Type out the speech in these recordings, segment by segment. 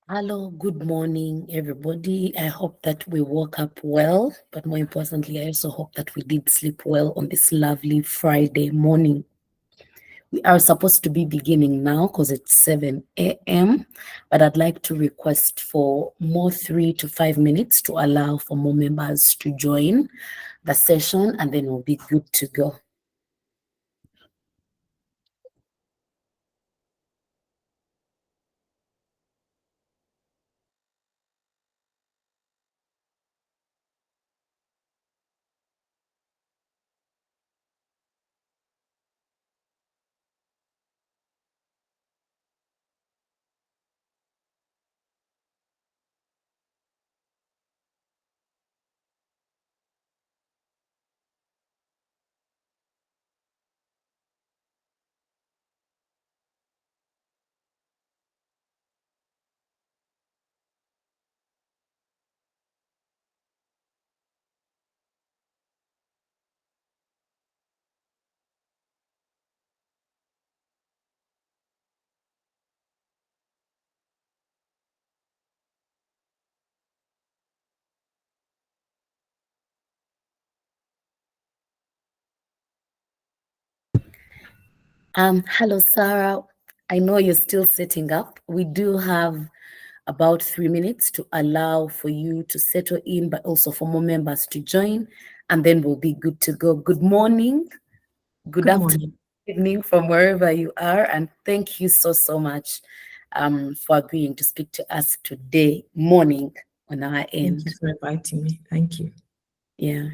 Hello, good morning, everybody. I hope that we woke up well, but more importantly, I also hope that we did sleep well on this lovely Friday morning. We are supposed to be beginning now because it's 7 a.m., but I'd like to request for more 3 to 5 minutes to allow for more members to join the session, and then we'll be good to go. Hello, Sarah. I know you're still setting up. We do have about 3 minutes to allow for you to settle in, but also for more members to join, and then we'll be good to go. Good morning, good afternoon, evening from wherever you are, and thank you so much for agreeing to speak to us today morning on our end. Thank you for inviting me. Thank you. Yeah.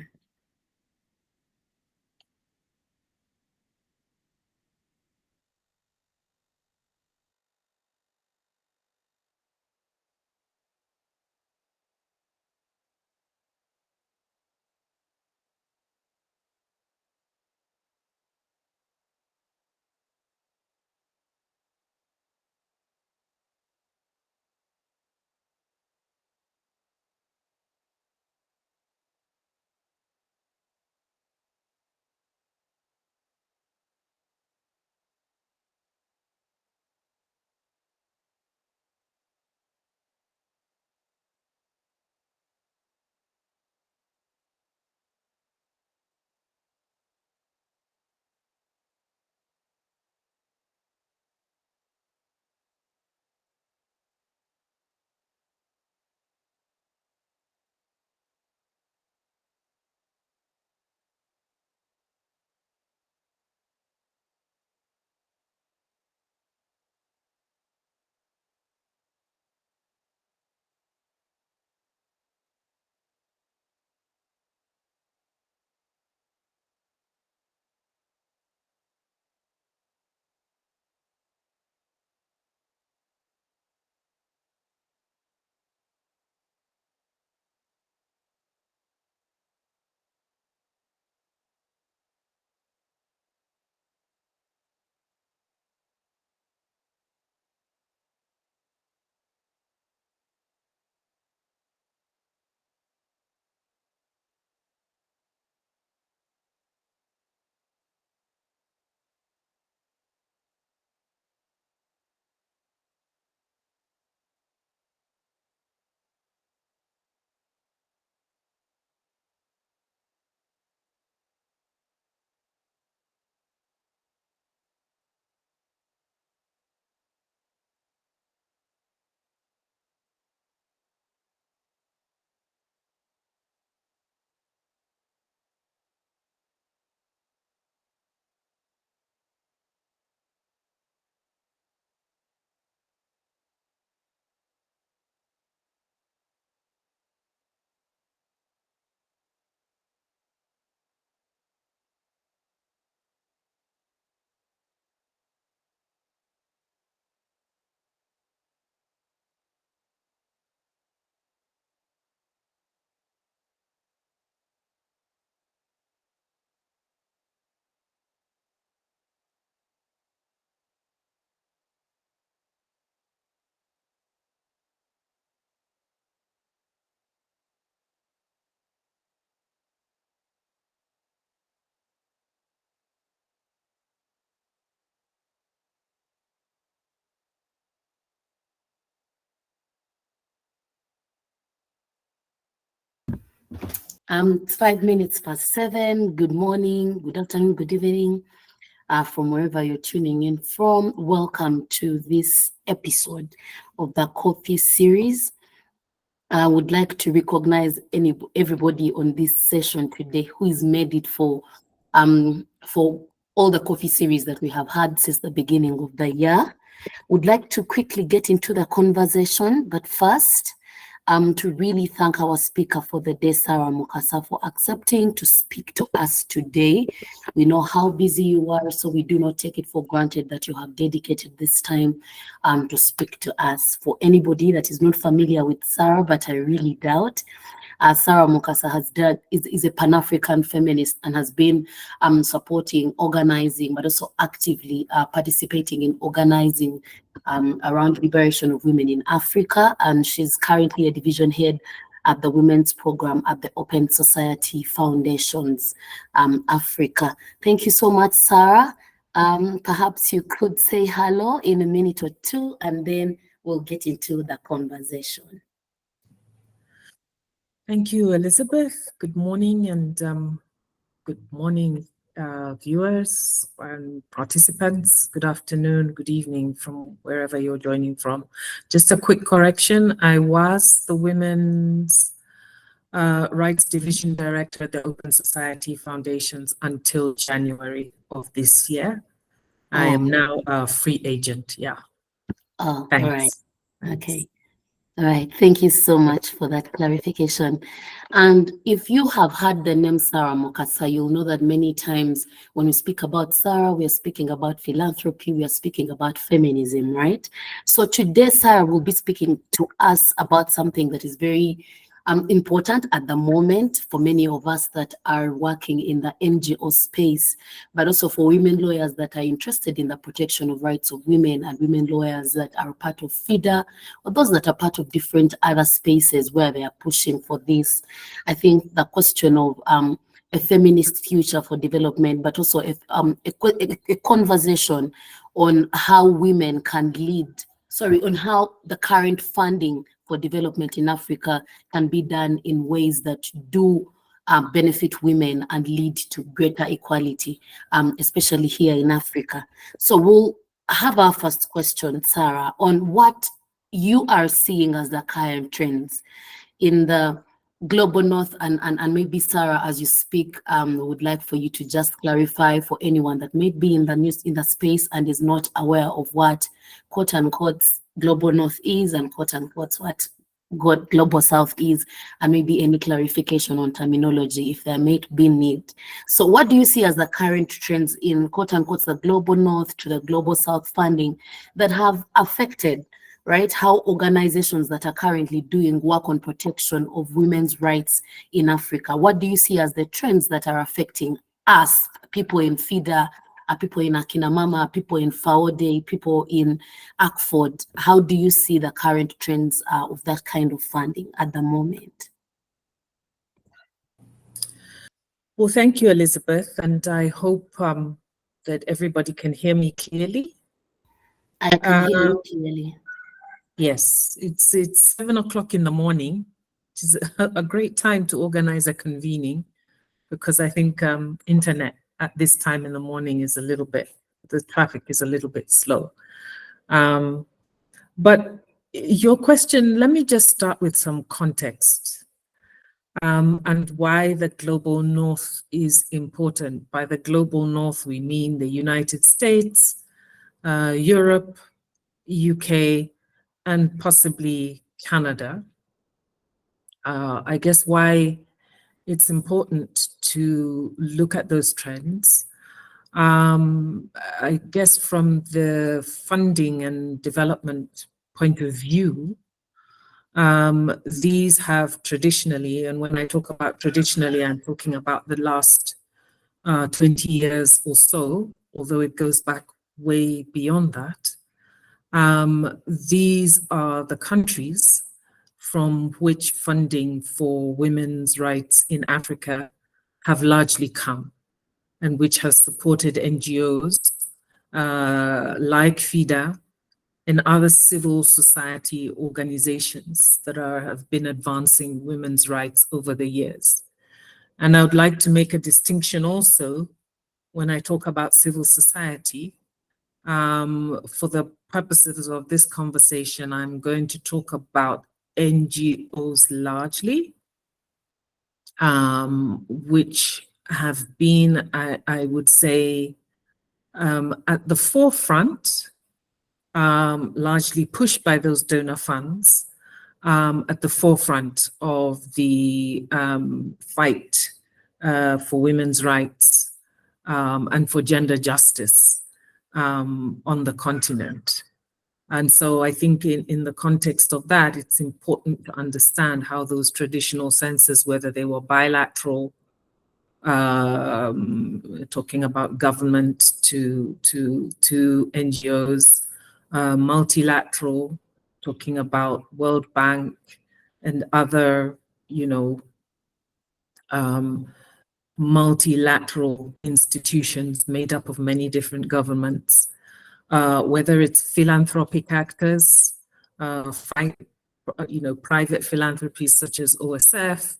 It's 5 minutes past 7. Good morning, good afternoon, good evening, from wherever you're tuning in from. Welcome to this episode of the Coffee series. I would like to recognize everybody on this session today who has made it for all the coffee series that we have had since the beginning of the year. Would like to quickly get into the conversation, but first, to really thank our speaker for the day, Sarah Mukasa, for accepting to speak to us today. We know how busy you are, so we do not take it for granted that you have dedicated this time to speak to us. For anybody that is not familiar with Sarah, but I really doubt, Sarah Mukasa is a Pan-African feminist and has been supporting, organizing, but also actively participating in organizing around liberation of women in Africa. And she's currently a division head at the women's program at the Open Society Foundations Africa. Thank you so much, Sarah. Perhaps you could say hello in a minute or two, and then we'll get into the conversation. Thank you, Elizabeth. Good morning, and good morning, viewers and participants. Good afternoon, good evening from wherever you're joining from. Just a quick correction. I was the Women's Rights Division Director at the Open Society Foundations until January of this year. I am now a free agent. Yeah. Oh, Thanks. all right. Thanks. Okay. All right. Thank you so much for that clarification. And if you have heard the name Sarah Mukasa, you'll know that many times when we speak about Sarah, we are speaking about philanthropy, we are speaking about feminism, right? So today, Sarah will be speaking to us about something that is very important at the moment for many of us that are working in the NGO space, but also for women lawyers that are interested in the protection of rights of women and women lawyers that are part of FIDA, or those that are part of different other spaces where they are pushing for this. I think the question of a feminist future for development, but also a conversation on how women can lead, on how the current funding for development in Africa can be done in ways that do benefit women and lead to greater equality, especially here in Africa. So we'll have our first question, Sarah, on what you are seeing as the current trends in the global north, and maybe Sarah, as you speak, would like for you to just clarify for anyone that may be in the news in the space and is not aware of what quote unquote global north is and quote unquote what global south is, and maybe any clarification on terminology if there may be need. So what do you see as the current trends in quote unquote the global north to the global south funding that have affected, right, how organizations that are currently doing work on protection of women's rights in Africa? What do you see as the trends that are affecting us, people in FIDA, people in Akinamama, people in Faode, people in Akford? How do you see the current trends of that kind of funding at the moment? Well, thank you, Elizabeth, and I hope that everybody can hear me clearly. I can hear you clearly. Yes, it's 7 o'clock in the morning, which is a great time to organize a convening, because I think internet at this time in the morning is the traffic is a little bit slow. But your question, let me just start with some context and why the global north is important. By the global north, we mean the United States, Europe, UK, and possibly Canada. I guess why it's important to look at those trends. I guess from the funding and development point of view, these have traditionally, and when I talk about traditionally, I'm talking about the last 20 years or so, although it goes back way beyond that. These are the countries from which funding for women's rights in Africa have largely come, and which has supported NGOs like FIDA and other civil society organizations that have been advancing women's rights over the years. And I would like to make a distinction also when I talk about civil society. For the purposes of this conversation, I'm going to talk about NGOs largely, which have been, I would say, at the forefront, largely pushed by those donor funds, at the forefront of the fight for women's rights and for gender justice on the continent. And so I think in the context of that, it's important to understand how those traditional senses, whether they were bilateral, talking about government to NGOs, multilateral, talking about World Bank and other, multilateral institutions made up of many different governments, whether it's philanthropic actors, private philanthropies such as OSF,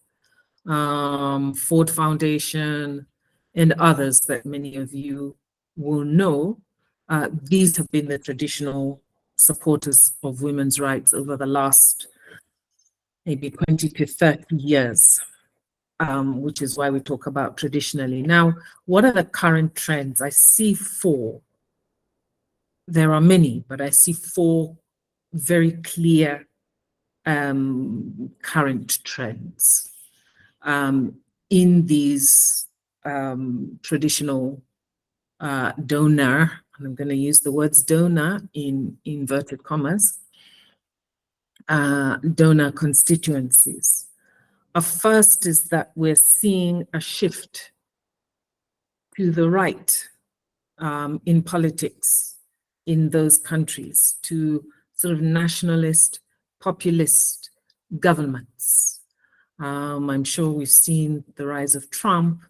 Ford Foundation, and others that many of you will know. These have been the traditional supporters of women's rights over the last maybe 20 to 30 years, which is why we talk about traditionally. Now, what are the current trends? I see four. There are many, but I see four very clear current trends in these traditional donor, and I'm going to use the words donor in inverted commas, donor constituencies. First is that we're seeing a shift to the right in politics in those countries, to sort of nationalist, populist governments. I'm sure we've seen the rise of Trump.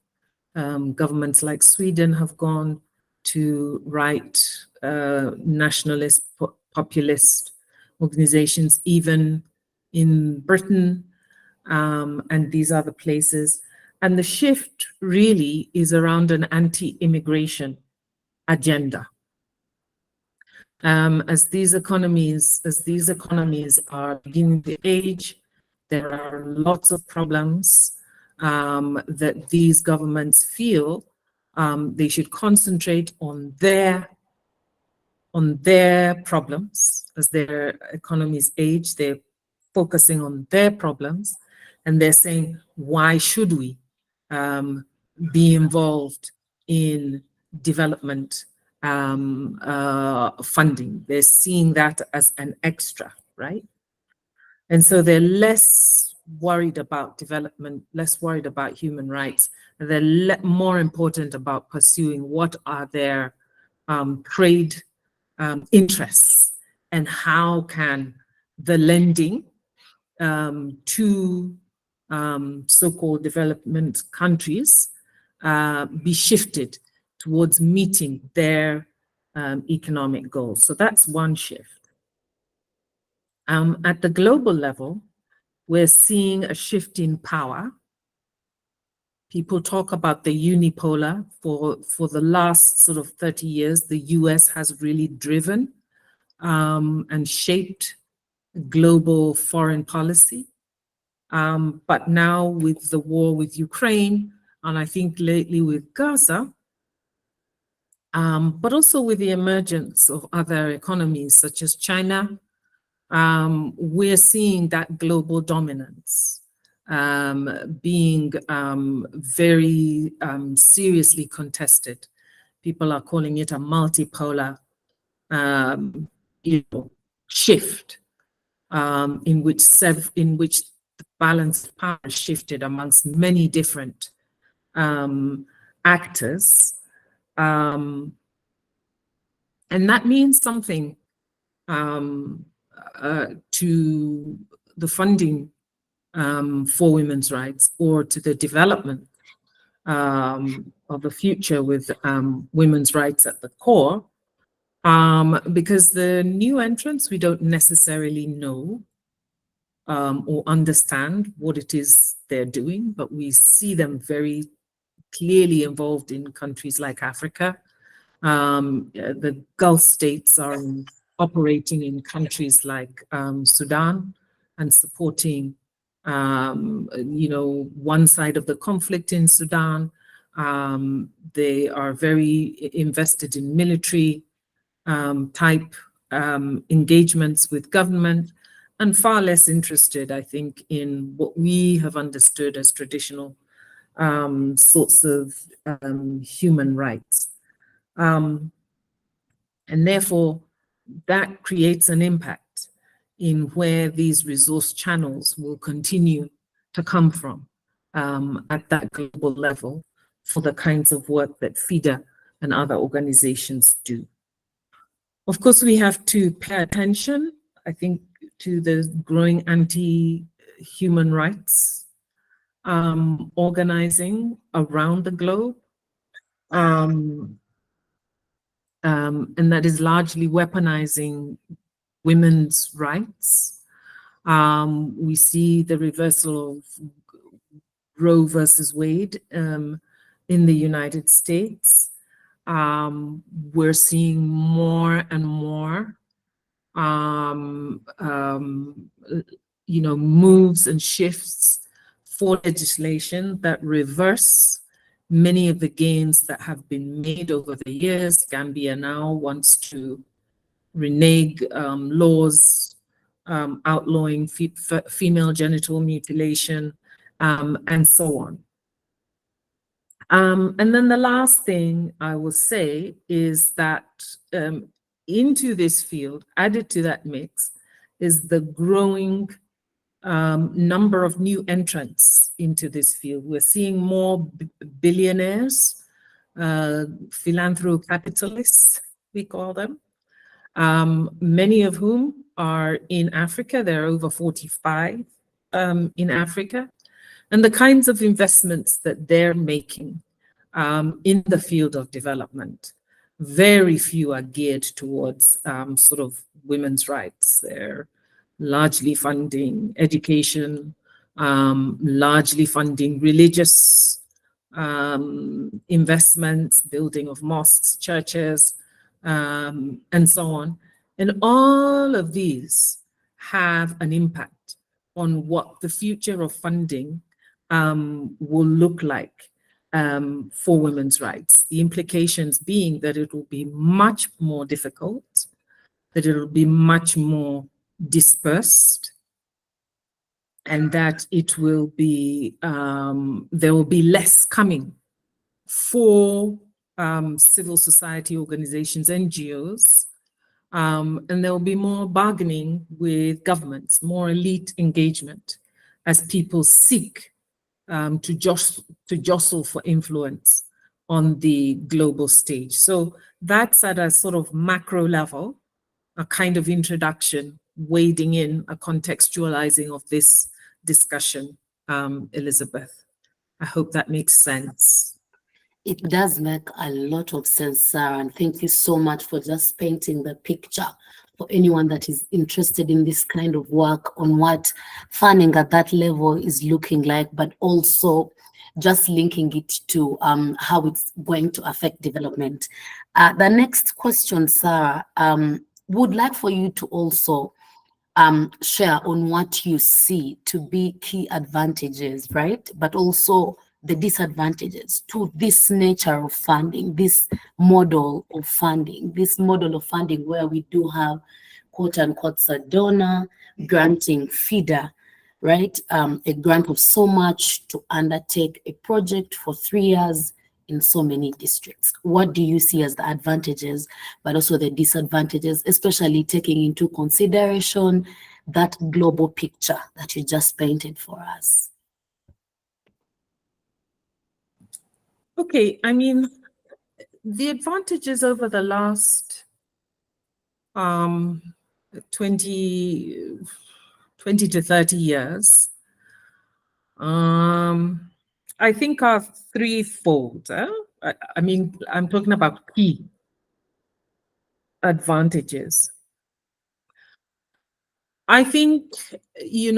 Governments like Sweden have gone to right nationalist, populist organizations, even in Britain and these other places. And the shift really is around an anti-immigration agenda. As these economies are beginning to age, there are lots of problems that these governments feel they should concentrate on their problems. As their economies age, they're focusing on their problems, and they're saying, why should we be involved in development funding? They're seeing that as an extra, right? And so they're less worried about development, less worried about human rights. They're more important about pursuing what are their trade interests, and how can the lending to so-called development countries be shifted towards meeting their economic goals. So that's one shift. At the global level, we're seeing a shift in power. People talk about the unipolar. For the last sort of 30 years, the US has really driven and shaped global foreign policy. But now with the war with Ukraine, and I think lately with Gaza, but also with the emergence of other economies such as China, we're seeing that global dominance being very seriously contested. People are calling it a multipolar shift in which the balance of power is shifted amongst many different actors. And that means something to the funding for women's rights, or to the development of the future with women's rights at the core, because the new entrants, we don't necessarily know or understand what it is they're doing, but we see them very clearly involved in countries like Africa. The Gulf states are operating in countries like Sudan and supporting, one side of the conflict in Sudan. They are very invested in military type engagements with government, and far less interested, I think, in what we have understood as traditional sorts of human rights. And therefore, that creates an impact in where these resource channels will continue to come from at that global level for the kinds of work that FIDA and other organizations do. Of course, we have to pay attention, I think, to the growing anti-human rights organizing around the globe. And that is largely weaponizing women's rights. We see the reversal of Roe versus Wade in the United States. We're seeing more and more, moves and shifts for legislation that reverse many of the gains that have been made over the years. Gambia now wants to renege laws outlawing female genital mutilation, and so on. And then the last thing I will say is that into this field, added to that mix, is the growing number of new entrants into this field. We're seeing more billionaires, philanthrocapitalists, we call them, many of whom are in Africa. There are over 45 in Africa. And the kinds of investments that they're making in the field of development, very few are geared towards sort of women's rights. They're largely funding education, largely funding religious investments, building of mosques, churches, and so on. And all of these have an impact on what the future of funding will look like for women's rights. The implications being that it will be much more difficult, that it will be much more dispersed, and that it will be, there will be less coming for civil society organizations, NGOs, and there will be more bargaining with governments, more elite engagement as people seek to jostle for influence on the global stage. So that's at a sort of macro level, a kind of introduction, wading in, a contextualizing of this discussion, Elizabeth. I hope that makes sense. It does make a lot of sense, Sarah, and thank you so much for just painting the picture for anyone that is interested in this kind of work on what funding at that level is looking like, but also just linking it to how it's going to affect development. The next question, Sarah, would like for you to also share on what you see to be key advantages, right? But also the disadvantages to this nature of funding, this model of funding, where we do have quote unquote a donor granting feeder, right? A grant of so much to undertake a project for 3 years in so many districts. What do you see as the advantages, but also the disadvantages, especially taking into consideration that global picture that you just painted for us? Okay, I mean, the advantages over the last 20 to 30 years, I think are threefold. I mean, I'm talking about key advantages. I think, I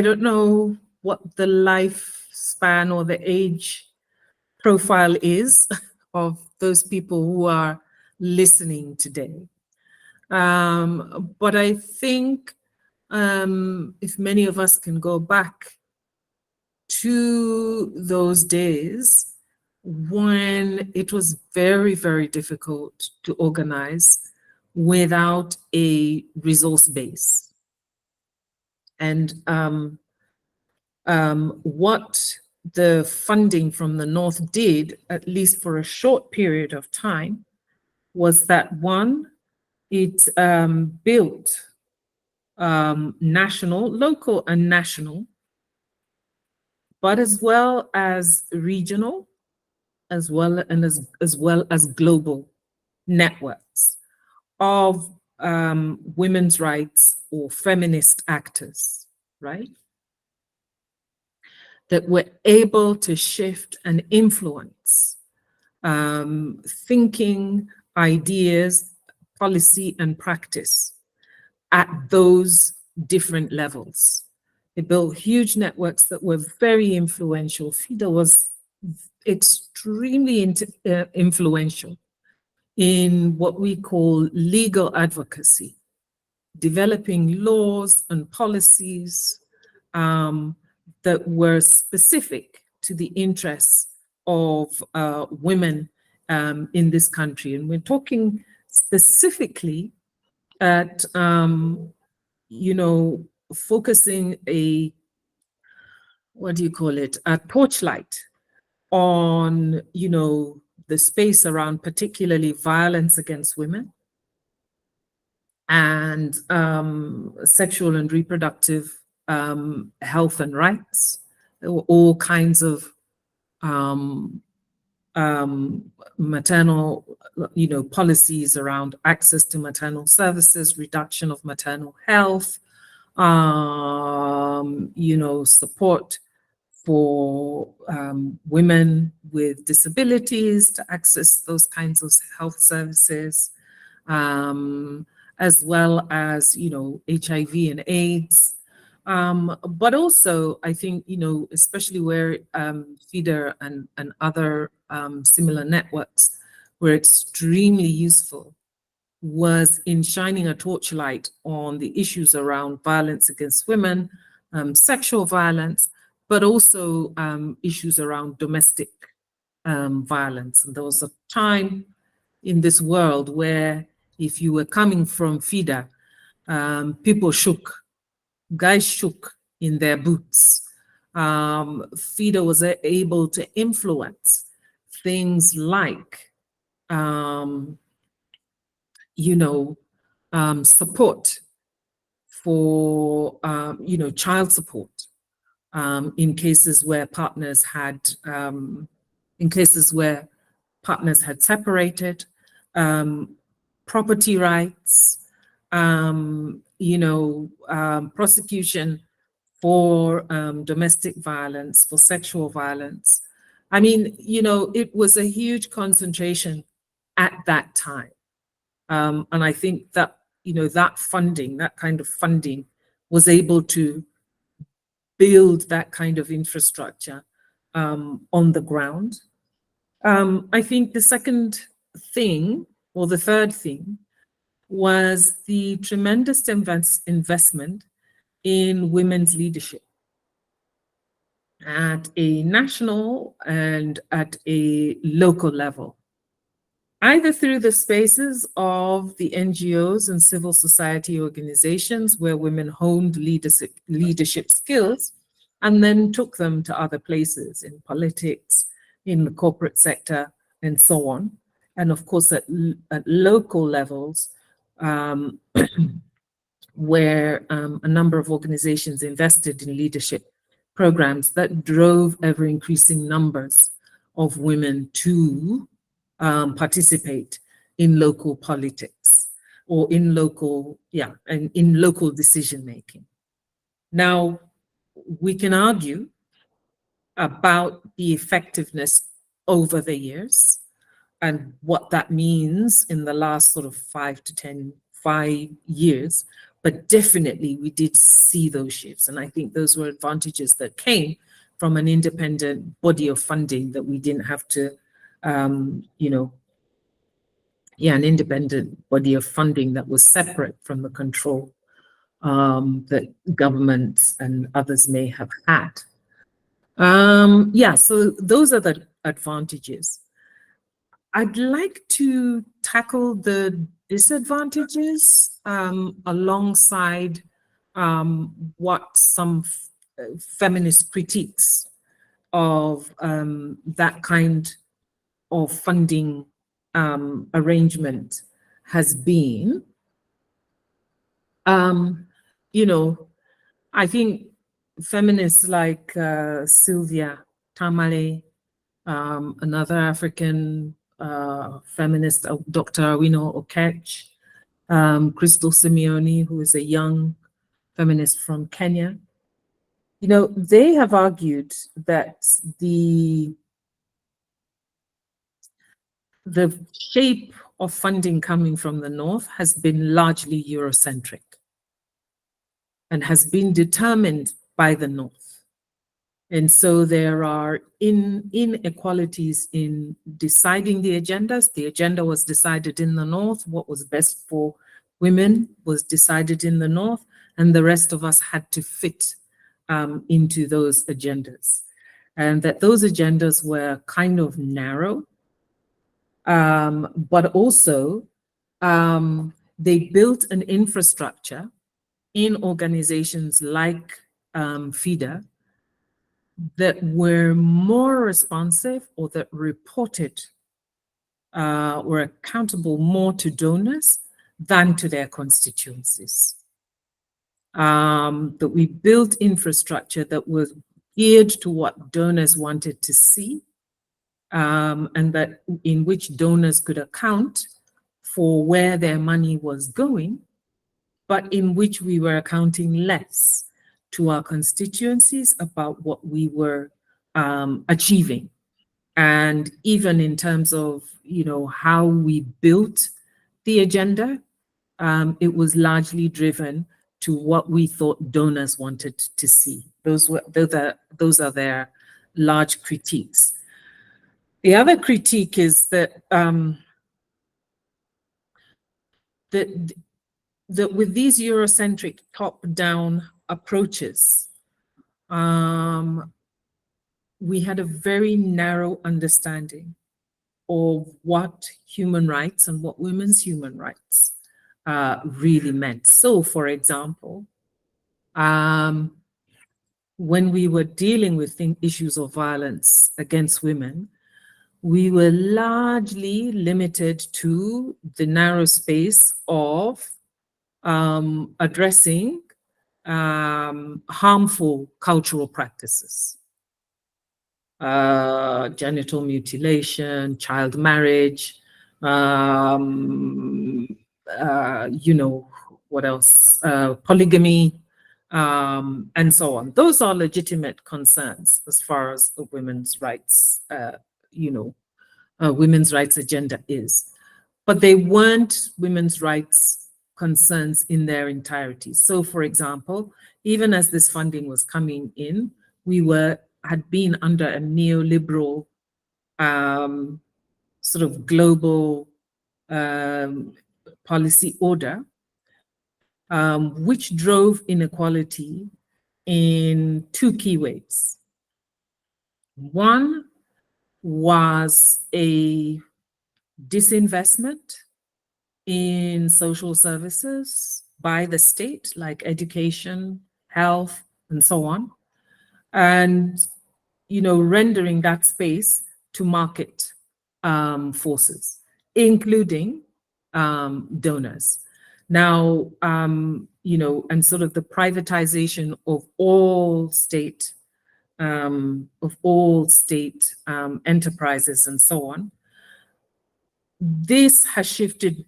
don't know what the lifespan or the age profile is of those people who are listening today. But I think if many of us can go back to those days when it was very, very difficult to organize without a resource base. And what the funding from the North did, at least for a short period of time, was that one, it built national, local and national, but as well as regional, as well and as well as global networks of women's rights or feminist actors, right? That were able to shift and influence thinking, ideas, policy, and practice at those different levels. They built huge networks that were very influential. FIDA was extremely influential in what we call legal advocacy, developing laws and policies that were specific to the interests of women in this country. And we're talking specifically at, focusing a, what do you call it, a torchlight on, the space around particularly violence against women and sexual and reproductive health and rights. There were all kinds of maternal, policies around access to maternal services, reduction of maternal health, support for women with disabilities to access those kinds of health services, as well as, HIV and AIDS. But also, I think, especially where FIDA and other similar networks were extremely useful, was in shining a torchlight on the issues around violence against women, sexual violence, but also issues around domestic violence. And there was a time in this world where if you were coming from FIDA, people shook, guys shook in their boots. FIDA was able to influence things like, support for, child support in cases where partners had, separated, property rights, prosecution for domestic violence, for sexual violence. I mean, it was a huge concentration at that time. And I think that, that funding, that kind of funding was able to build that kind of infrastructure on the ground. I think the second thing, or the third thing, was the tremendous investment in women's leadership at a national and at a local level, either through the spaces of the NGOs and civil society organizations where women honed leadership skills and then took them to other places in politics, in the corporate sector, and so on. And of course, at local levels, where a number of organizations invested in leadership programs that drove ever increasing numbers of women to participate in local politics or in local, and in local decision making. Now, we can argue about the effectiveness over the years and what that means in the last sort of 5 to 10, 5 years, but definitely we did see those shifts. And I think those were advantages that came from an independent body of funding that we didn't have to, an independent body of funding that was separate from the control that governments and others may have had. So those are the advantages. I'd like to tackle the disadvantages alongside what some feminist critiques of that kind of funding arrangement has been. I think feminists like Sylvia Tamale, another African feminist, Dr. Awino Okech, Crystal Simeone, who is a young feminist from Kenya, they have argued that the shape of funding coming from the North has been largely Eurocentric and has been determined by the North. And so there are inequalities in deciding the agendas. The agenda was decided in the North. What was best for women was decided in the North, and the rest of us had to fit into those agendas. And that those agendas were kind of narrow, but also they built an infrastructure in organizations like FIDA that were more responsive, or that reported were accountable more to donors than to their constituencies. That we built infrastructure that was geared to what donors wanted to see, and that in which donors could account for where their money was going, but in which we were accounting less to our constituencies about what we were achieving. And even in terms of, how we built the agenda, it was largely driven to what we thought donors wanted to see. Those are their large critiques. The other critique is that that with these Eurocentric top-down approaches, we had a very narrow understanding of what human rights and what women's human rights really meant. So, for example, when we were dealing with issues of violence against women, we were largely limited to the narrow space of addressing harmful cultural practices, genital mutilation, child marriage, what else? Polygamy, and so on. Those are legitimate concerns as far as the women's rights, women's rights agenda is. But they weren't women's rights concerns in their entirety. So, for example, even as this funding was coming in, we had been under a neoliberal sort of global policy order, which drove inequality in two key ways. One was a disinvestment in social services by the state, like education, health, and so on, and rendering that space to market forces, including donors. Now, and sort of the privatization of all state enterprises and so on. This has shifted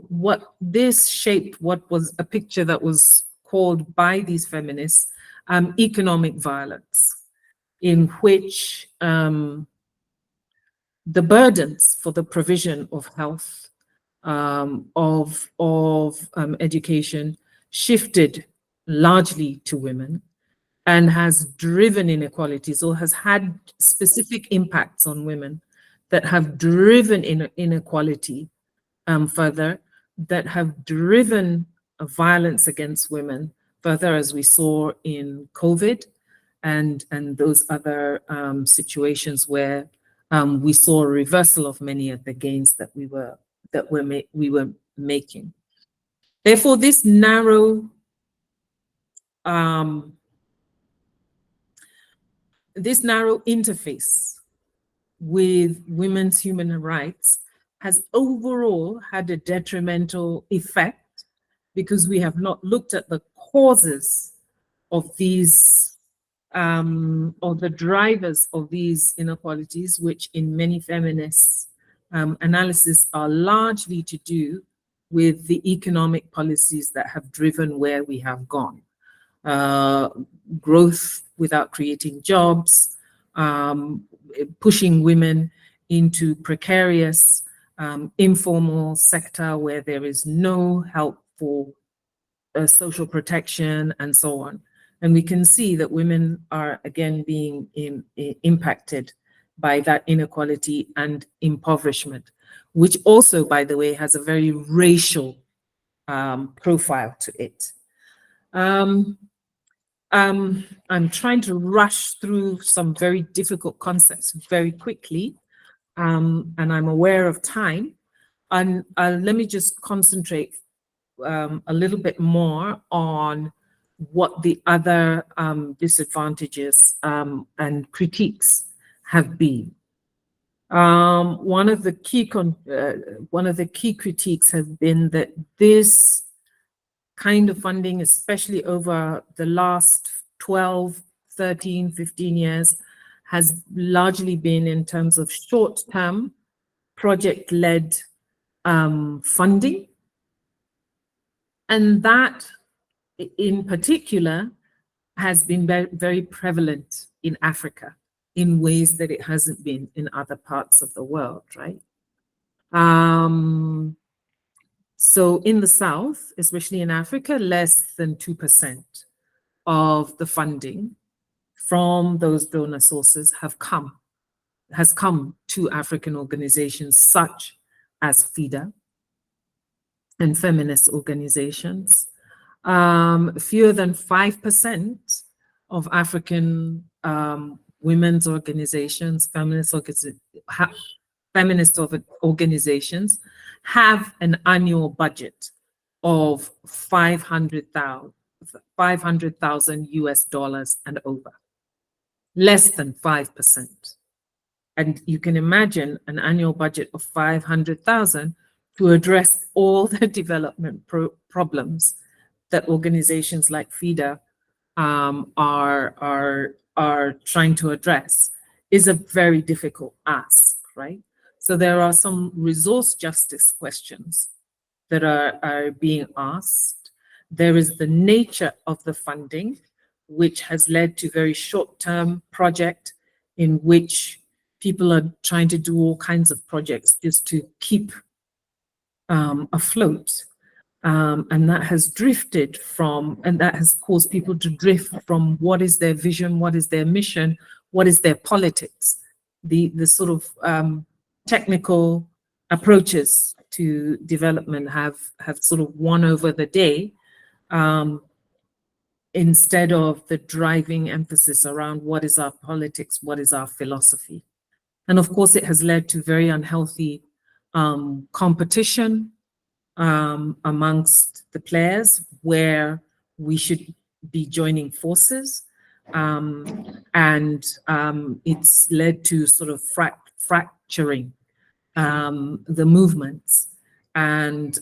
what was a picture that was called by these feminists economic violence, in which the burdens for the provision of health education shifted largely to women and has driven inequalities or has had specific impacts on women that have driven inequality further, that have driven violence against women further, as we saw in COVID and those other situations where we saw a reversal of many of the gains that we were making. Therefore, this narrow interface with women's human rights has overall had a detrimental effect because we have not looked at the causes of these or the drivers of these inequalities, which in many feminists analysis are largely to do with the economic policies that have driven where we have gone. Growth without creating jobs, pushing women into precarious, informal sector where there is no help for social protection and so on. And we can see that women are again being impacted by that inequality and impoverishment, which also, by the way, has a very racial profile to it. I'm trying to rush through some very difficult concepts very quickly, and I'm aware of time. And let me just concentrate a little bit more on what the other disadvantages and critiques have been. One of the key critiques has been that this kind of funding, especially over the last 12, 13, 15 years, has largely been in terms of short-term project-led funding. And that in particular has been very, very prevalent in Africa in ways that it hasn't been in other parts of the world, right? So in the South, especially in Africa, less than 2% of the funding from those donor sources has come to African organizations such as FIDA and feminist organizations. Fewer than 5% of African women's organizations, feminist organizations have an annual budget of $500,000 US and over, less than 5%. And you can imagine an annual budget of 500,000 to address all the development problems that organizations like FIDA are trying to address is a very difficult ask, right? So there are some resource justice questions that are being asked. There is the nature of the funding, which has led to very short-term project in which people are trying to do all kinds of projects just to keep afloat. And that has drifted from, and that has caused people to drift from what is their vision, what is their mission, what is their politics. The sort of technical approaches to development have sort of won over the day, instead of the driving emphasis around what is our politics, what is our philosophy. And of course, it has led to very unhealthy competition amongst the players where we should be joining forces. And it's led to sort of fracturing the movements and,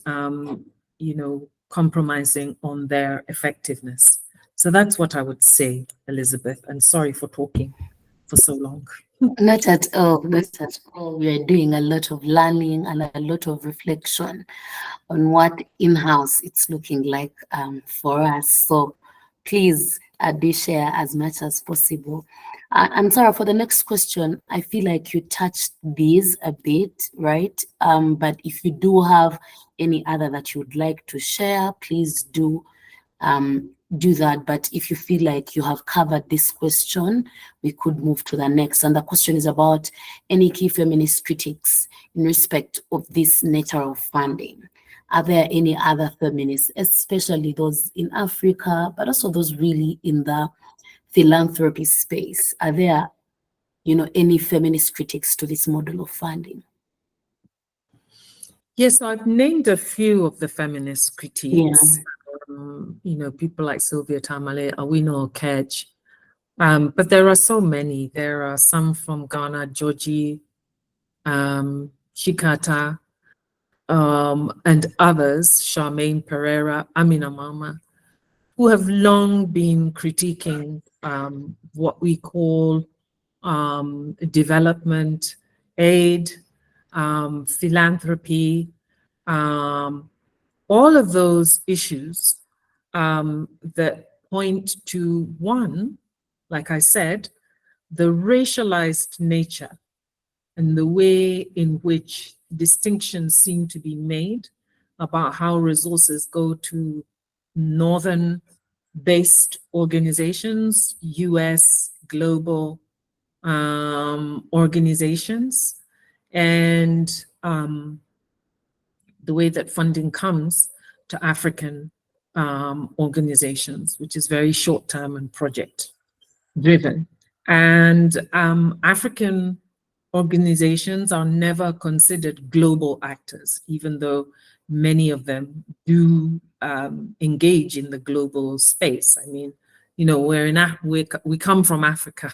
compromising on their effectiveness. So that's what I would say, Elizabeth, and sorry for talking for so long. Not at all, not at all. We are doing a lot of learning and a lot of reflection on what in-house it's looking like for us. So please do share as much as possible. And Sarah, for the next question, I feel like you touched these a bit, right? But if you do have any other that you would like to share, please do that. But if you feel like you have covered this question, we could move to the next. And the question is about any key feminist critics in respect of this nature of funding. Are there any other feminists, especially those in Africa, but also those really in the philanthropy space? Are there, any feminist critics to this model of funding? Yes, I've named a few of the feminist Yeah. critiques. People like Sylvia Tamale, Awino Okech. But there are so many. There are some from Ghana, Georgie, Shikata, and others, Charmaine Pereira, Amina Mama, who have long been critiquing what we call development aid, philanthropy, all of those issues that point to one, like I said, the racialized nature and the way in which distinctions seem to be made about how resources go to northern based organizations, US, global organizations, and the way that funding comes to African organizations, which is very short term and project driven. And African organizations are never considered global actors, even though many of them do engage in the global space. I mean, we come from Africa.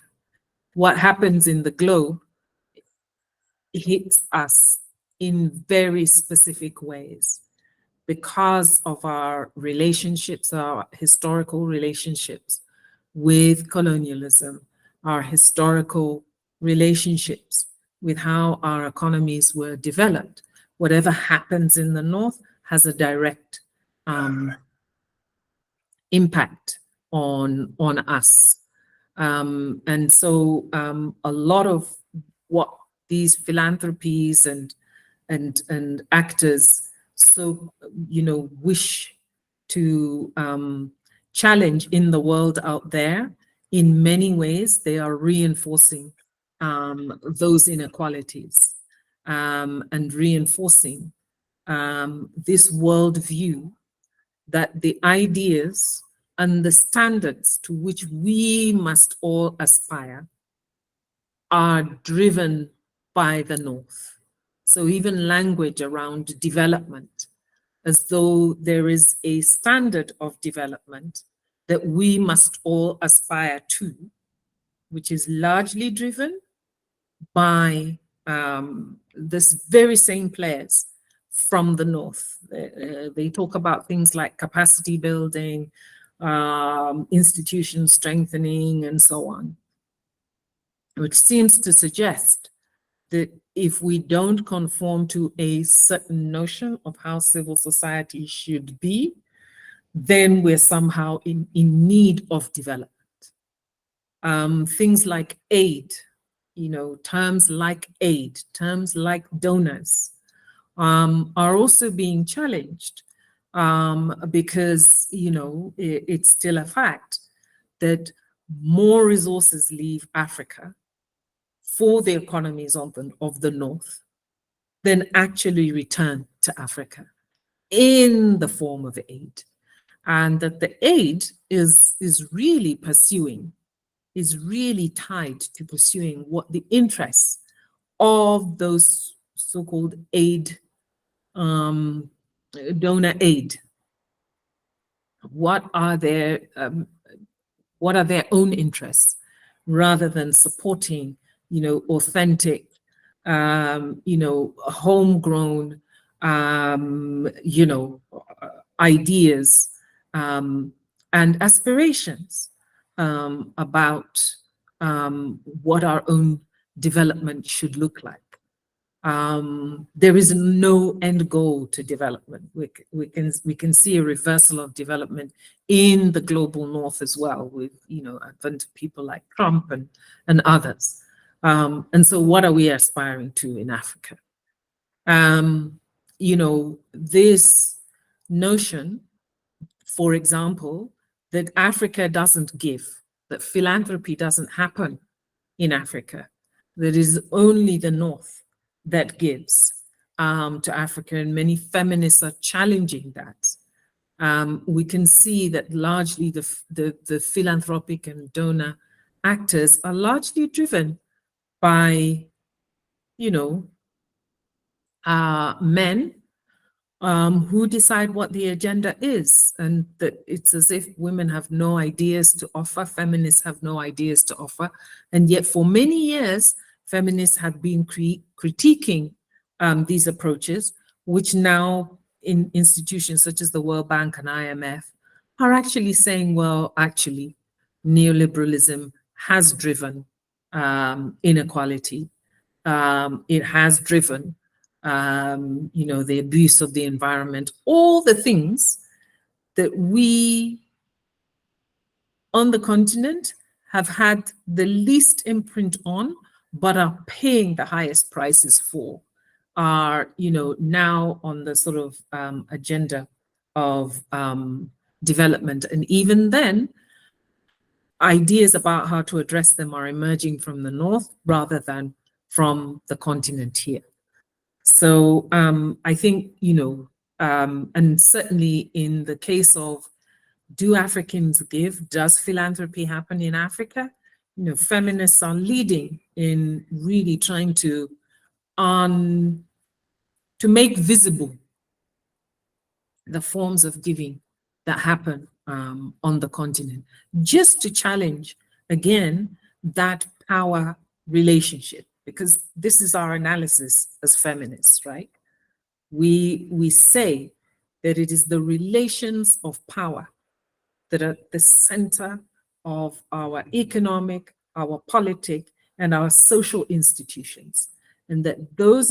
What happens in the globe hits us in very specific ways because of our relationships, our historical relationships with colonialism, our historical relationships with how our economies were developed. Whatever happens in the North has a direct impact on us. And so a lot of what these philanthropies and actors wish to challenge in the world out there, in many ways they are reinforcing those inequalities and reinforcing this worldview that the ideas and the standards to which we must all aspire are driven by the North. So even language around development, as though there is a standard of development that we must all aspire to, which is largely driven by this very same players from the North. They talk about things like capacity building, institution strengthening, and so on, which seems to suggest that if we don't conform to a certain notion of how civil society should be, then we're somehow in need of development. Things like aid, terms like aid, terms like donors are also being challenged because, it's still a fact that more resources leave Africa for the economies of the North than actually return to Africa in the form of aid. And that the aid is really tied to pursuing what the interests of those so-called aid, donor aid. What are their own interests, rather than supporting, authentic, homegrown, ideas and aspirations about what our own development should look like. There is no end goal to development. We can see a reversal of development in the global north as well, with advent of people like Trump and others. And so, what are we aspiring to in Africa? This notion, for example, that Africa doesn't give, that philanthropy doesn't happen in Africa, that is only the North that gives to Africa, and many feminists are challenging that. We can see that largely the philanthropic and donor actors are largely driven by, men who decide what the agenda is, and that it's as if women have no ideas to offer, feminists have no ideas to offer, and yet for many years, feminists have been critiquing these approaches, which now in institutions such as the World Bank and IMF are actually saying, well, actually, neoliberalism has driven inequality. It has driven the abuse of the environment, all the things that we on the continent have had the least imprint on, but are paying the highest prices for, are, now on the sort of agenda of development. And even then, ideas about how to address them are emerging from the north rather than from the continent here. So I think, and certainly in the case of, do Africans give? Does philanthropy happen in Africa? Feminists are leading in really trying to make visible the forms of giving that happen on the continent, just to challenge, again, that power relationship, because this is our analysis as feminists, right? We say that it is the relations of power that are at the center of our economic, our politic, and our social institutions, and that those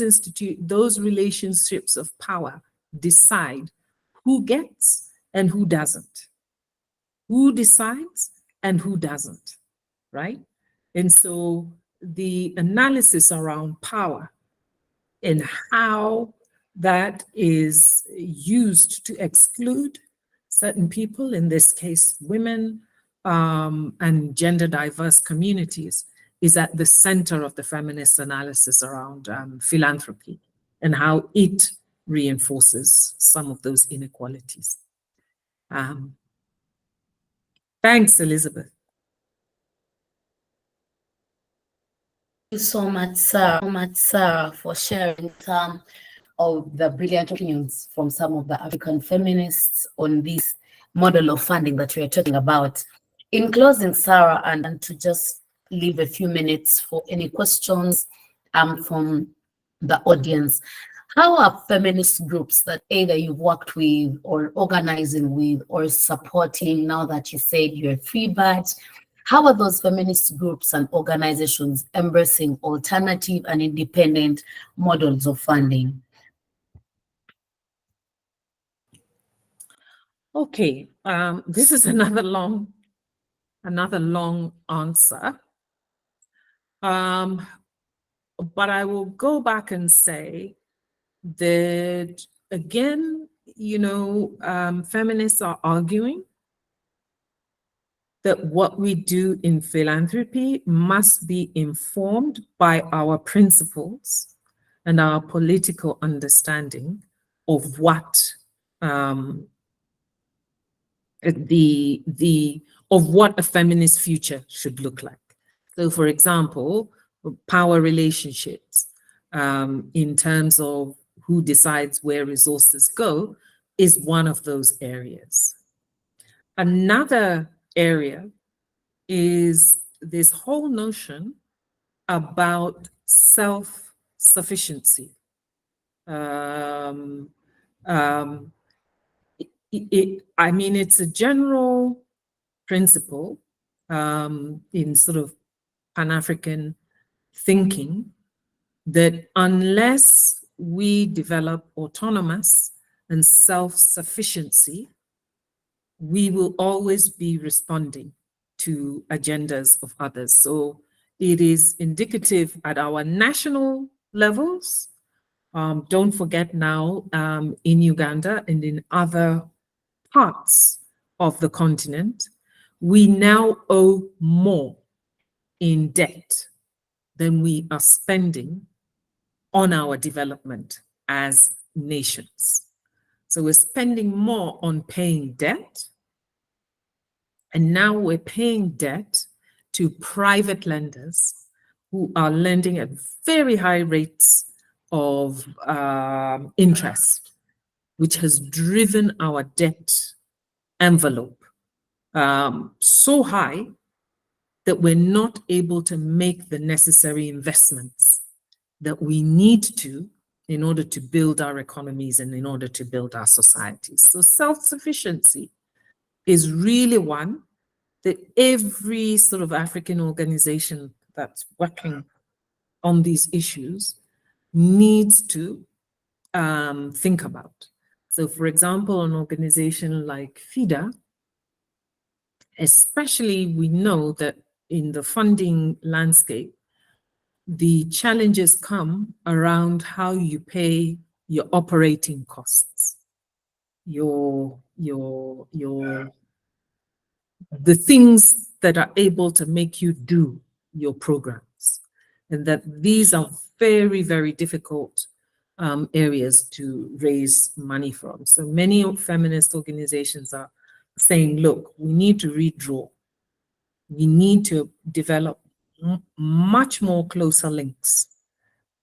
relationships of power decide who gets and who doesn't, who decides and who doesn't, right? And so the analysis around power and how that is used to exclude certain people, in this case, women, and gender diverse communities, is at the center of the feminist analysis around philanthropy and how it reinforces some of those inequalities. Thanks, Elizabeth. Thank you so much, Sarah, for sharing some of the brilliant opinions from some of the African feminists on this model of funding that we are talking about. In closing, Sarah, and to just leave a few minutes for any questions from the audience, how are feminist groups that either you've worked with or organizing with or supporting, now that you said you're a free bird, how are those feminist groups and organizations embracing alternative and independent models of funding? Okay, this is another long answer. But I will go back and say that, again, feminists are arguing that what we do in philanthropy must be informed by our principles and our political understanding of what what a feminist future should look like. So, for example, power relationships in terms of who decides where resources go is one of those areas. Another area is this whole notion about self-sufficiency. I mean, it's a general principle in sort of Pan-African thinking that unless we develop autonomous and self-sufficiency, we will always be responding to agendas of others. So it is indicative at our national levels. Don't forget now, in Uganda and in other parts of the continent, we now owe more in debt than we are spending on our development as nations. So we're spending more on paying debt, and now we're paying debt to private lenders who are lending at very high rates of interest, which has driven our debt envelope so high that we're not able to make the necessary investments that we need to in order to build our economies and in order to build our societies. So self-sufficiency is really one that every sort of African organization that's working on these issues needs to think about. So for example, an organization like FIDA, especially we know that in the funding landscape, the challenges come around how you pay your operating costs, the things that are able to make you do your programs, and that these are very, very difficult areas to raise money from. So many feminist organizations are saying, look, we need to redraw. We need to develop much more closer links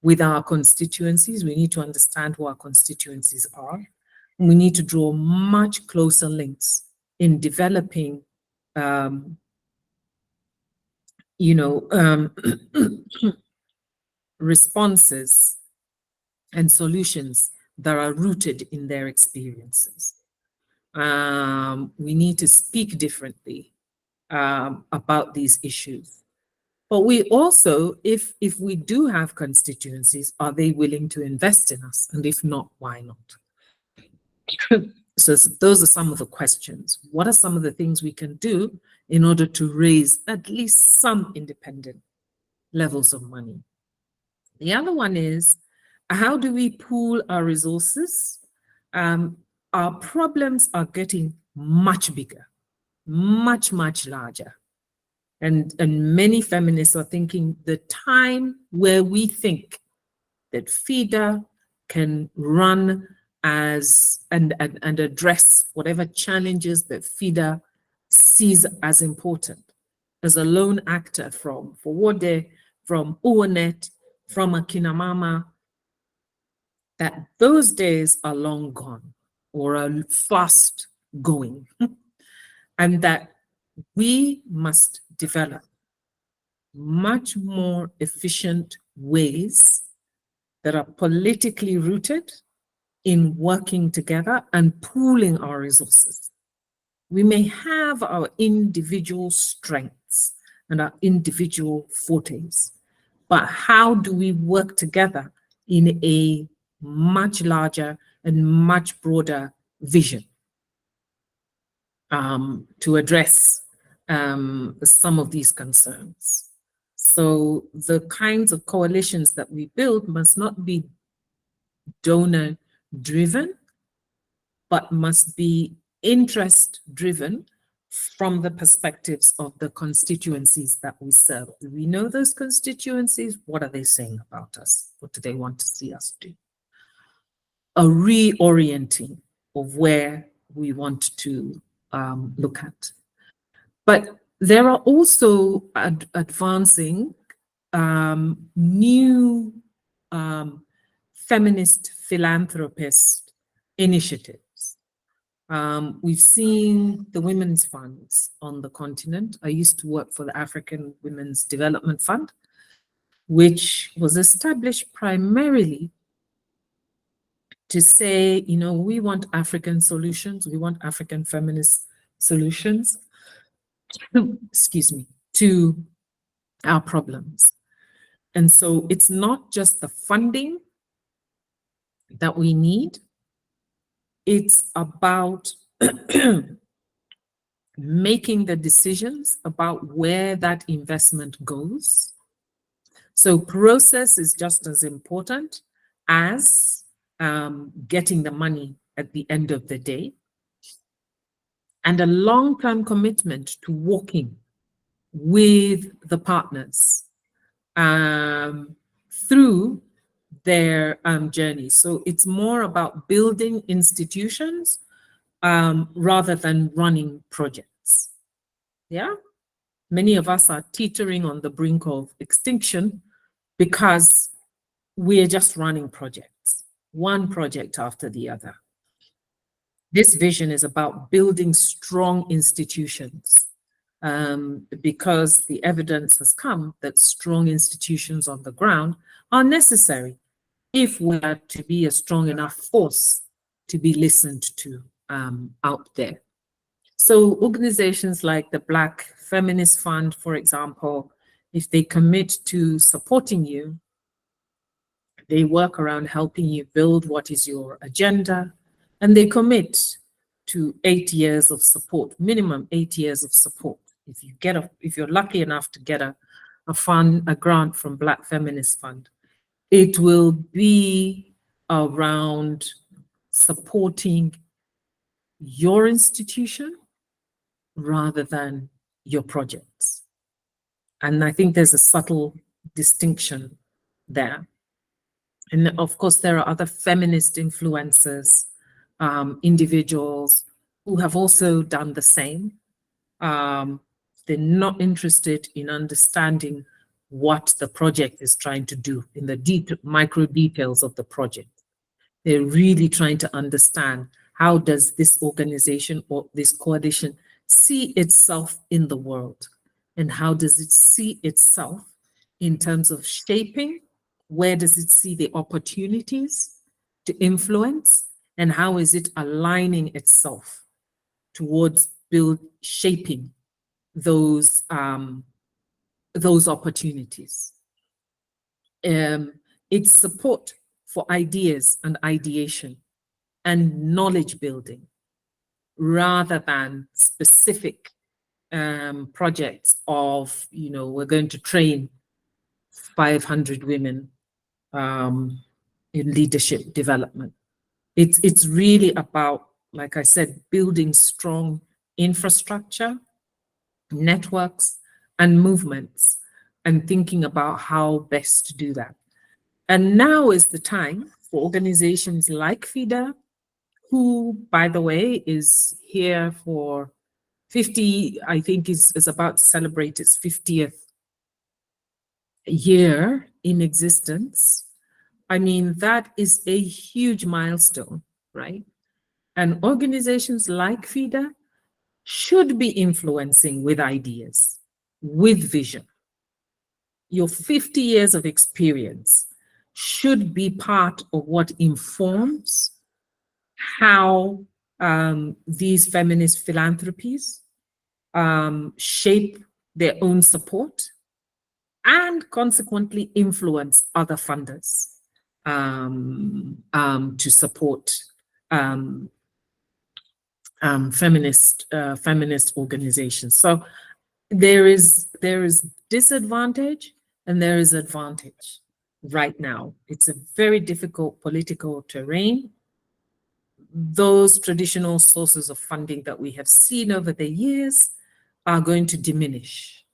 with our constituencies. We need to understand who our constituencies are. We need to draw much closer links in developing, responses and solutions that are rooted in their experiences. We need to speak differently about these issues. But we also, if we do have constituencies, are they willing to invest in us? And if not, why not? So those are some of the questions. What are some of the things we can do in order to raise at least some independent levels of money? The other one is, how do we pool our resources? Our problems are getting much bigger, much, much larger. And many feminists are thinking the time where we think that FIDA can run as and address whatever challenges that FIDA sees as important, as a lone actor from Forwode, from UONET, from Akinamama, that those days are long gone or are fast going, and that we must develop much more efficient ways that are politically rooted in working together and pooling our resources. We may have our individual strengths and our individual fortes, but how do we work together in a much larger and much broader vision to address some of these concerns? So the kinds of coalitions that we build must not be donor driven, but must be interest driven from the perspectives of the constituencies that we serve. Do we know those constituencies? What are they saying about us? What do they want to see us do? A reorienting of where we want to look at. But there are also advancing new feminist philanthropist initiatives. We've seen the women's funds on the continent. I used to work for the African Women's Development Fund, which was established primarily to say, we want African solutions, we want African feminist solutions, excuse me, to our problems. And so it's not just the funding that we need, it's about making the decisions about where that investment goes. So process is just as important as getting the money at the end of the day, and a long-term commitment to working with the partners through their journey. So it's more about building institutions rather than running projects. Yeah, many of us are teetering on the brink of extinction because we're just running projects, one project after the other. This vision is about building strong institutions because the evidence has come that strong institutions on the ground are necessary if we are to be a strong enough force to be listened to out there. So organizations like the Black Feminist Fund, for example, if they commit to supporting you, they work around helping you build what is your agenda, and they commit to 8 years of support, minimum 8 years of support. If you're lucky enough to get a grant from Black Feminist Fund, it will be around supporting your institution rather than your projects. And I think there's a subtle distinction there. And of course, there are other feminist influencers, individuals who have also done the same. They're not interested in understanding what the project is trying to do in the micro details of the project. They're really trying to understand, how does this organization or this coalition see itself in the world? And how does it see itself in terms of shaping? Where does it see the opportunities to influence? And how is it aligning itself towards shaping those opportunities? It's support for ideas and ideation and knowledge building rather than specific projects of, we're going to train 500 women in leadership development. It's really about, like I said, building strong infrastructure, networks, and movements, and thinking about how best to do that. And now is the time for organizations like FIDA, who, by the way, is here for 50, I think is about to celebrate its 50th year in existence. I mean, that is a huge milestone, right? And organizations like FIDA should be influencing with ideas, with vision. Your 50 years of experience should be part of what informs how these feminist philanthropies shape their own support and consequently influence other funders to support feminist organizations. So there is disadvantage and there is advantage right now. It's a very difficult political terrain. Those traditional sources of funding that we have seen over the years are going to diminish.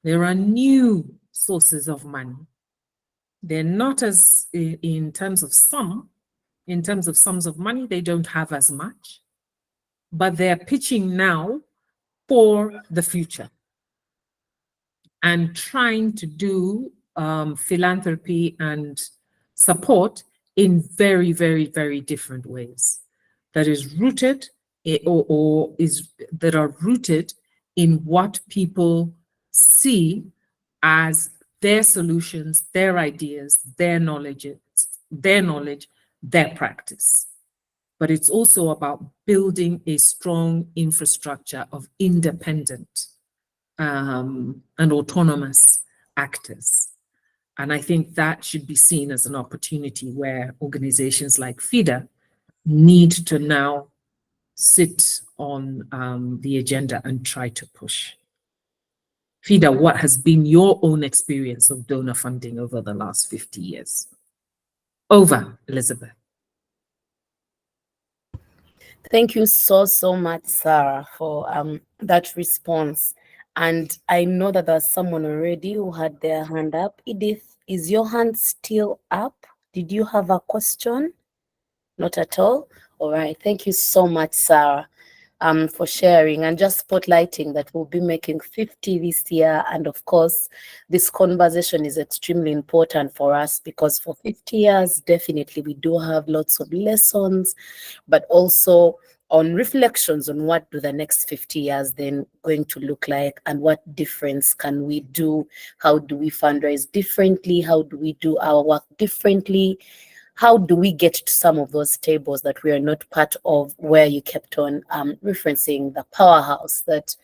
There are new sources of money. They're not as, in terms of sums of money, they don't have as much, but they're pitching now for the future and trying to do philanthropy and support in very, very, very different ways that is rooted that are rooted in what people see as their solutions, their ideas, their knowledge, their practice. But it's also about building a strong infrastructure of independent and autonomous actors. And I think that should be seen as an opportunity where organizations like FIDA need to now sit on the agenda and try to push. FIDA, what has been your own experience of donor funding over the last 50 years? Over, Elizabeth. Thank you so much, Sarah, for that response. And I know that there's someone already who had their hand up. Edith, is your hand still up? Did you have a question? Not at all? All right. Thank you so much, Sarah, for sharing and just spotlighting that we'll be making 50 this year. And of course, this conversation is extremely important for us because for 50 years, definitely we do have lots of lessons, but also on reflections on what do the next 50 years then going to look like and what difference can we do? How do we fundraise differently? How do we do our work differently? How do we get to some of those tables that we are not part of, where you kept on referencing the powerhouse that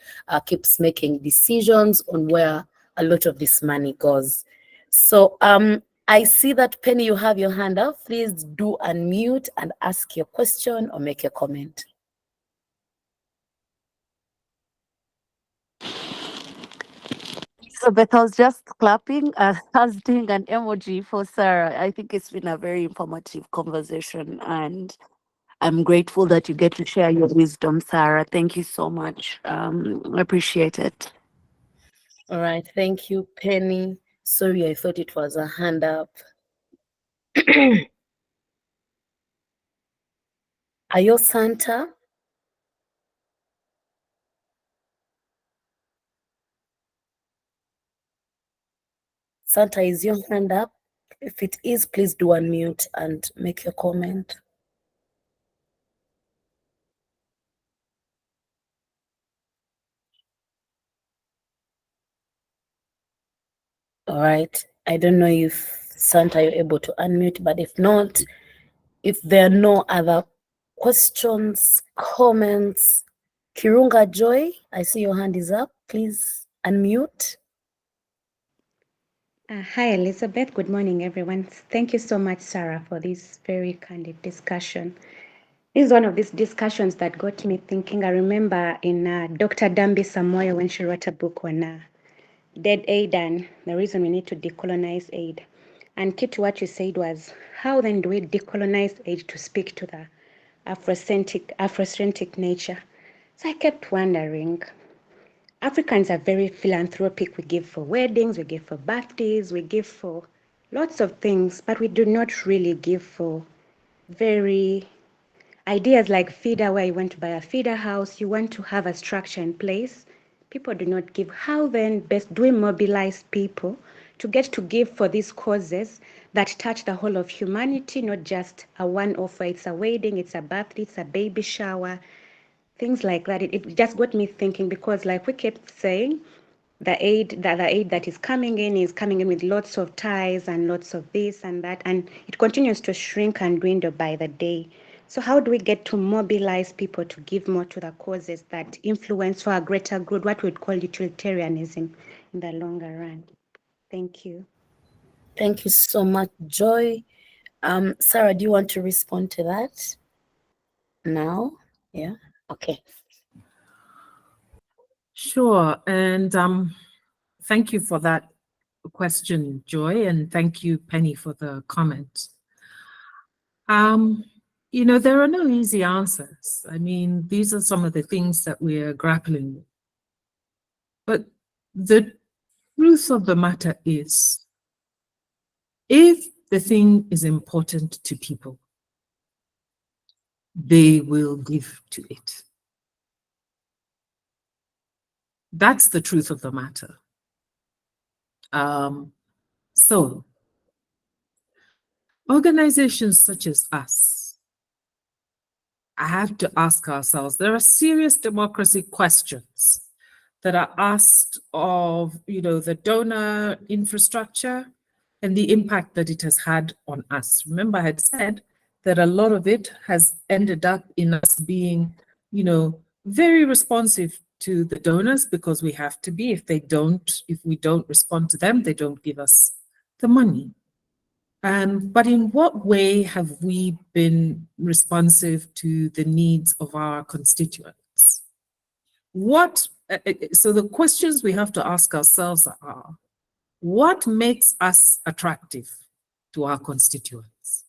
keeps making decisions on where a lot of this money goes? So I see that Penny, you have your hand up. Please do unmute and ask your question or make a comment. Elizabeth, I was just clapping. I was doing an emoji for Sarah. I think it's been a very informative conversation, and I'm grateful that you get to share your wisdom, Sarah. Thank you so much. I appreciate it. All right. Thank you, Penny. Sorry, I thought it was a hand up. Are you Santa? Santa, is your hand up? If it is, please do unmute and make your comment. All right. I don't know if Santa, you're able to unmute, but if not, if there are no other questions, comments, Kirunga Joy, I see your hand is up. Please unmute. Hi, Elizabeth. Good morning, everyone. Thank you so much, Sarah, for this very candid discussion. This is one of these discussions that got me thinking. I remember in Dr. Dambi Samoyo when she wrote a book on dead aid and the reason we need to decolonize aid. And key to what you said was, how then do we decolonize aid to speak to the Afrocentric nature? So I kept wondering, Africans are very philanthropic. We give for weddings, we give for birthdays, we give for lots of things, but we do not really give for very ideas like feeder, where you want to buy a feeder house, you want to have a structure in place. People do not give. How then best do we mobilize people to get to give for these causes that touch the whole of humanity, not just a one-off, where it's a wedding, it's a birthday, it's a baby shower, things like that. It just got me thinking, because like we kept saying, the aid that is coming in with lots of ties and lots of this and that, and it continues to shrink and dwindle by the day. So how do we get to mobilize people to give more to the causes that influence for a greater good, what we'd call utilitarianism in the longer run? Thank you. Thank you so much, Joy. Sarah, do you want to respond to that now? Yeah. Okay. Sure. And thank you for that question, Joy, and thank you, Penny, for the comment. There are no easy answers. I mean, these are some of the things that we are grappling with. But the truth of the matter is, if the thing is important to people, they will give to it. That's the truth of the matter. So organizations such as us, I have to ask ourselves, there are serious democracy questions that are asked of, the donor infrastructure and the impact that it has had on us. Remember, I had said that a lot of it has ended up in us being, very responsive to the donors, because we have to be. If we don't respond to them, they don't give us the money. But in what way have we been responsive to the needs of our constituents? So the questions we have to ask ourselves are, what makes us attractive to our constituents?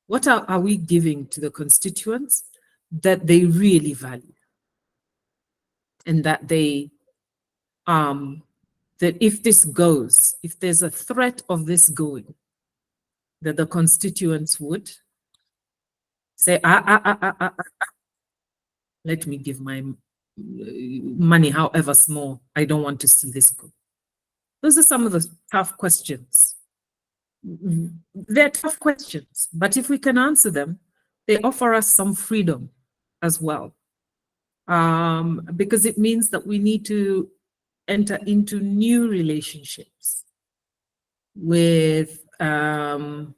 What are we giving to the constituents that they really value? And that that if this goes, if there's a threat of this going, that the constituents would say, let me give my money, however small, I don't want to see this go. Those are some of the tough questions. They're tough questions, but if we can answer them, they offer us some freedom as well. Because it means that we need to enter into new relationships with our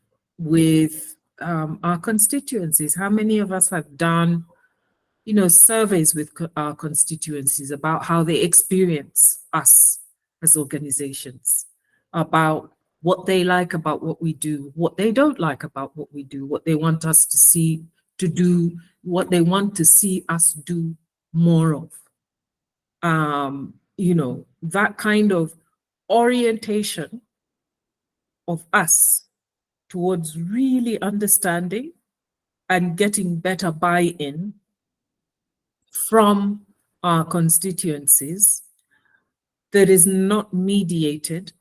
constituencies. How many of us have done, surveys with our constituencies about how they experience us as organizations, about what they like about what we do, what they don't like about what we do, what they want us to do, what they want to see us do more of. That kind of orientation of us towards really understanding and getting better buy-in from our constituencies that is not mediated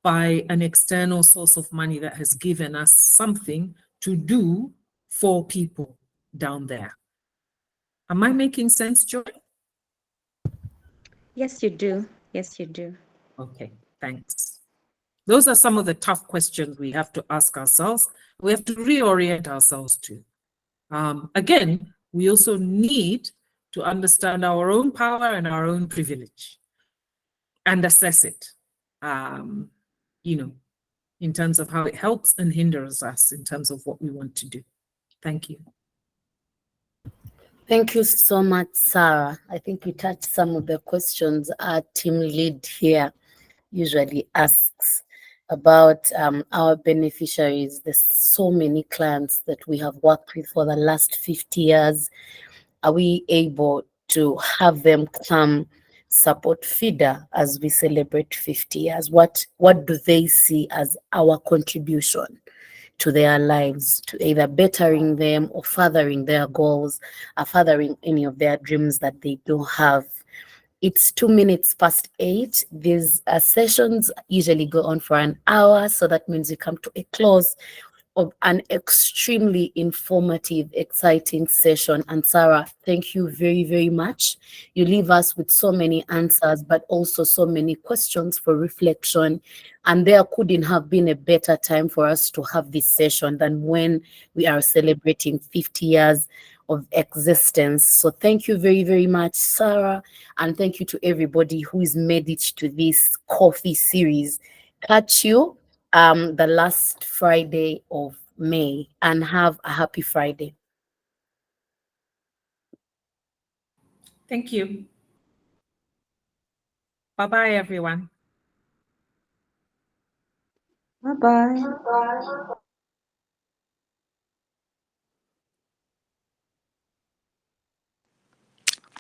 by an external source of money that has given us something to do for people down there. Am I making sense, Joy? Yes, you do. Yes, you do. Okay, thanks. Those are some of the tough questions we have to ask ourselves. We have to reorient ourselves to. Again, we also need to understand our own power and our own privilege and assess it, in terms of how it helps and hinders us in terms of what we want to do. Thank you. Thank you so much, Sarah. I think we touched some of the questions our team lead here usually asks about our beneficiaries. There's so many clients that we have worked with for the last 50 years. Are we able to have them come support FIDA as we celebrate 50 years? What do they see as our contribution to their lives, to either bettering them or furthering their goals, or furthering any of their dreams that they don't have? It's 8:02. These sessions usually go on for an hour, so that means we come to a close of an extremely informative, exciting session. And Sarah, thank you very, very much. You leave us with so many answers, but also so many questions for reflection. And there couldn't have been a better time for us to have this session than when we are celebrating 50 years of existence. So thank you very, very much, Sarah. And thank you to everybody who has made it to this coffee series. Catch you the last Friday of May, and have a happy Friday. Thank you. Bye-bye, everyone. Bye-bye.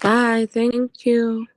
Bye. Thank you.